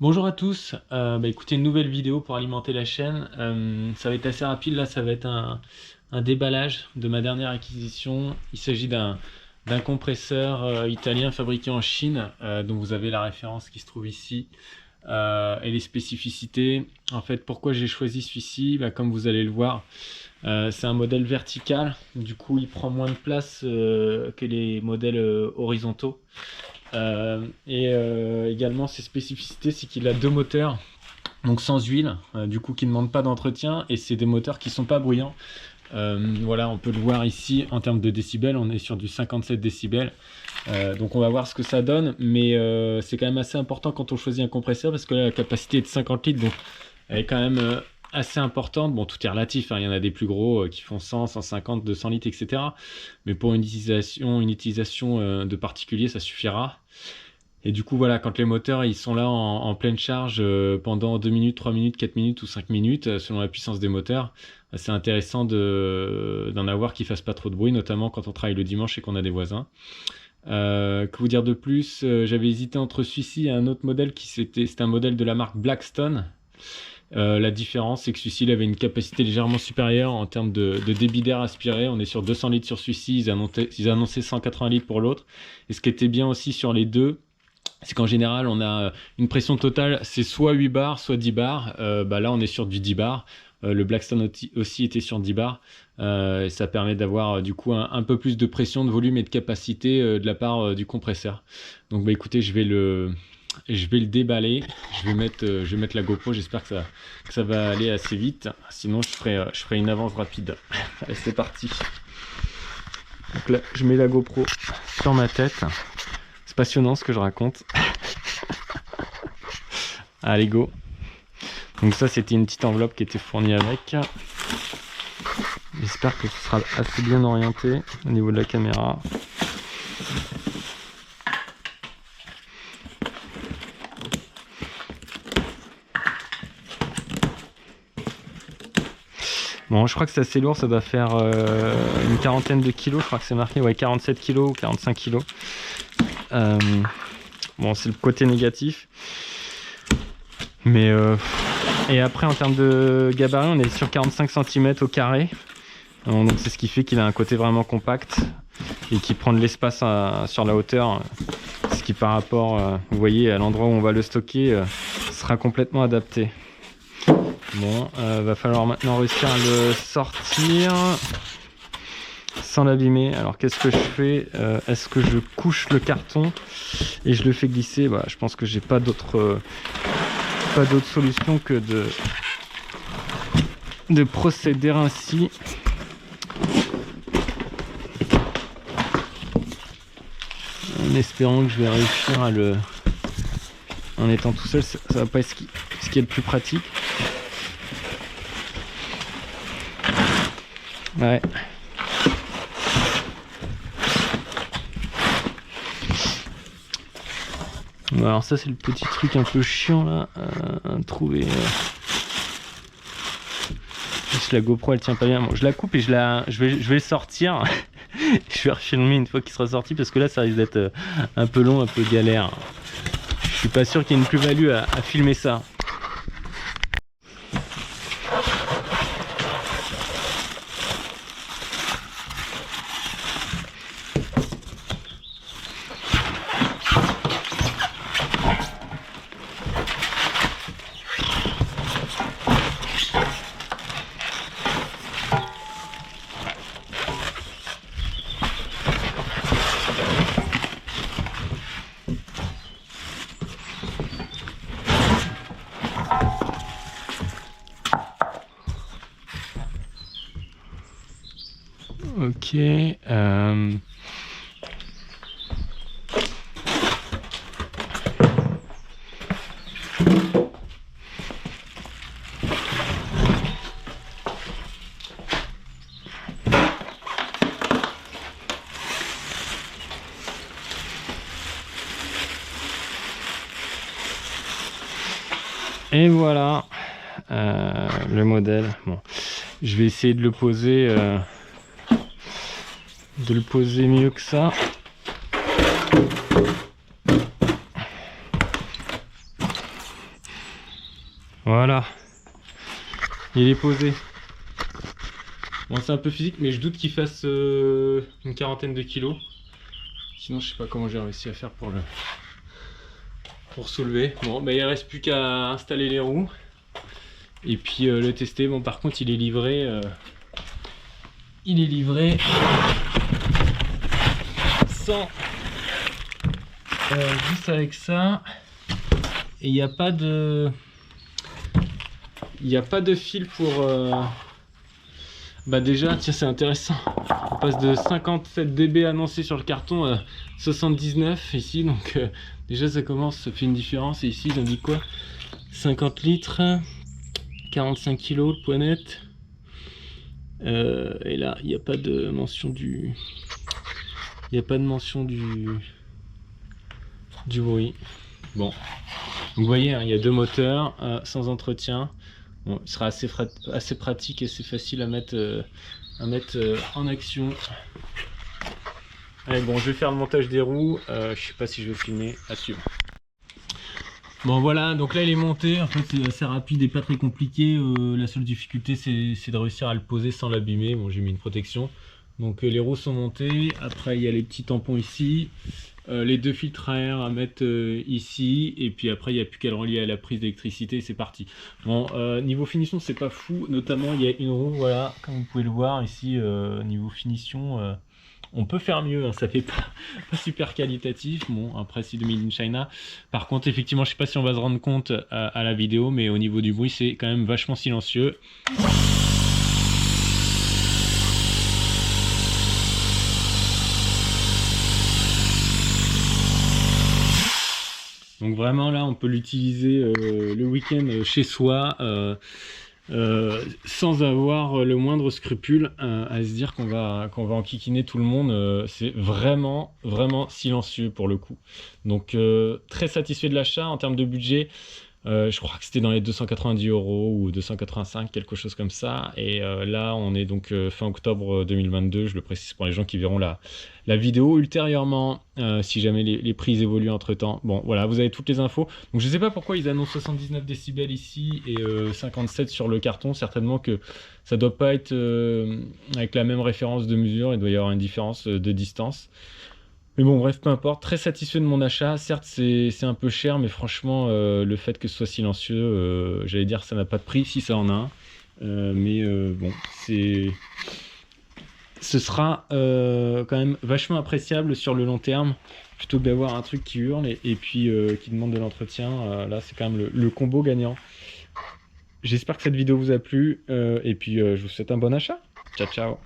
Bonjour à tous, écoutez, une nouvelle vidéo pour alimenter la chaîne. Ça va être assez rapide, là ça va être un déballage de ma dernière acquisition. Il s'agit d'un compresseur italien fabriqué en Chine, dont vous avez la référence qui se trouve ici, et les spécificités. En fait, pourquoi j'ai choisi celui-ci? Comme vous allez le voir, c'est un modèle vertical, du coup il prend moins de place que les modèles horizontaux. Également, ses spécificités, c'est qu'il a deux moteurs, donc sans huile, du coup qui ne demandent pas d'entretien, et c'est des moteurs qui sont pas bruyants. Voilà, on peut le voir ici en termes de décibels, on est sur du 57 décibels. Donc on va voir ce que ça donne, mais c'est quand même assez important quand on choisit un compresseur, parce que là la capacité est de 50 litres, donc elle est quand même assez importante. Bon, tout est relatif, hein. Il y en a des plus gros qui font 100, 150, 200 litres, etc. Mais pour une utilisation de particulier, ça suffira. Et du coup, voilà, quand les moteurs ils sont là en pleine charge pendant 2 minutes, 3 minutes, 4 minutes ou 5 minutes, selon la puissance des moteurs, c'est intéressant d'en avoir qui fassent pas trop de bruit, notamment quand on travaille le dimanche et qu'on a des voisins. Que vous dire de plus? J'avais hésité entre celui-ci et un autre modèle c'était un modèle de la marque Blackstone. La différence, c'est que celui-ci il avait une capacité légèrement supérieure en termes de débit d'air aspiré. On est sur 200 litres sur celui-ci, ils annonçaient 180 litres pour l'autre. Et ce qui était bien aussi sur les deux, c'est qu'en général, on a une pression totale, c'est soit 8 bars, soit 10 bars. Là, on est sur du 10 bars. Le Blackstone aussi était sur 10 bars. Et ça permet d'avoir du coup un peu plus de pression, de volume et de capacité de la part du compresseur. Donc écoutez, je vais le déballer. Je vais mettre la GoPro. J'espère que ça va aller assez vite. Sinon, je ferai une avance rapide. Allez, c'est parti. Donc là, je mets la GoPro sur ma tête. C'est passionnant ce que je raconte. Allez, go. Donc ça, c'était une petite enveloppe qui était fournie avec. J'espère que ce sera assez bien orienté au niveau de la caméra. Bon, je crois que c'est assez lourd, ça doit faire une quarantaine de kilos, je crois que c'est marqué, ouais, 47 kilos ou 45 kilos. Bon, c'est le côté négatif. Mais et après, en termes de gabarit, on est sur 45 cm au carré. Donc c'est ce qui fait qu'il a un côté vraiment compact et qui prend de l'espace sur la hauteur. Ce qui par rapport, vous voyez, à l'endroit où on va le stocker, sera complètement adapté. Bon, va falloir maintenant réussir à le sortir sans l'abîmer. Alors qu'est-ce que je fais? Est-ce que je couche le carton et je le fais glisser? Je pense que j'ai pas d'autre solution que de procéder ainsi. En espérant que je vais réussir à le... En étant tout seul, ça va pas être ce qui est le plus pratique. Ouais. Alors ça c'est le petit truc un peu chiant là, à trouver. Juste la GoPro elle tient pas bien. Bon, je la coupe et je vais le sortir. Je vais refilmer une fois qu'il sera sorti parce que là ça risque d'être un peu long, un peu galère. Je suis pas sûr qu'il y ait une plus-value à filmer ça. Ok. Et voilà le modèle. Bon, je vais essayer de le poser mieux que ça. Voilà. Il est posé. Bon, c'est un peu physique, mais je doute qu'il fasse une quarantaine de kilos. Sinon, je sais pas comment j'ai réussi à faire pour soulever. Bon, bah, il reste plus qu'à installer les roues et puis le tester. Bon, par contre, il est livré. Sans juste avec ça. Et il n'y a pas de. Il n'y a pas de fil pour. Bah déjà, tiens, c'est intéressant. On passe de 57 dB annoncé sur le carton à 79 ici, donc déjà ça commence, ça fait une différence. Et ici, ils ont dit quoi? 50 litres, 45 kg le poids net. Et là, il n'y a pas de mention du. Il n'y a pas de mention du bruit. Bon, donc vous voyez, hein, il y a deux moteurs sans entretien. Bon, il sera assez pratique et assez facile à mettre en action. Allez, bon, je vais faire le montage des roues. Je sais pas si je vais filmer. À suivre. Bon, voilà, donc là il est monté. En fait, c'est assez rapide et pas très compliqué. La seule difficulté, c'est de réussir à le poser sans l'abîmer. Bon, j'ai mis une protection. Donc les roues sont montées. Après, il y a les petits tampons ici. Les deux filtres à air à mettre ici, et puis après il n'y a plus qu'à le relier à la prise d'électricité, c'est parti. Bon, niveau finition c'est pas fou, notamment il y a une roue, voilà, comme vous pouvez le voir ici, niveau finition, on peut faire mieux, hein, ça fait pas super qualitatif. Bon, après c'est de Made in China. Par contre, effectivement, je sais pas si on va se rendre compte à la vidéo, mais au niveau du bruit c'est quand même vachement silencieux. Donc vraiment là on peut l'utiliser le week-end chez soi sans avoir le moindre scrupule à se dire qu'on va enquiquiner tout le monde. C'est vraiment silencieux pour le coup. Donc très satisfait de l'achat. En termes de budget, je crois que c'était dans les 290 € ou 285, quelque chose comme ça. Et là on est donc fin octobre 2022, je le précise pour les gens qui verront la vidéo ultérieurement, si jamais les prix évoluent entre temps. Bon voilà, vous avez toutes les infos. Donc je sais pas pourquoi ils annoncent 79 décibels ici et 57 sur le carton. Certainement que ça doit pas être avec la même référence de mesure, il doit y avoir une différence de distance. Mais bon, bref, peu importe. Très satisfait de mon achat. Certes, c'est un peu cher, mais franchement, le fait que ce soit silencieux, j'allais dire ça n'a pas de prix, si ça en a un. Mais bon, ce sera quand même vachement appréciable sur le long terme, plutôt que d'avoir un truc qui hurle et puis qui demande de l'entretien. Là, c'est quand même le combo gagnant. J'espère que cette vidéo vous a plu et puis je vous souhaite un bon achat. Ciao, ciao.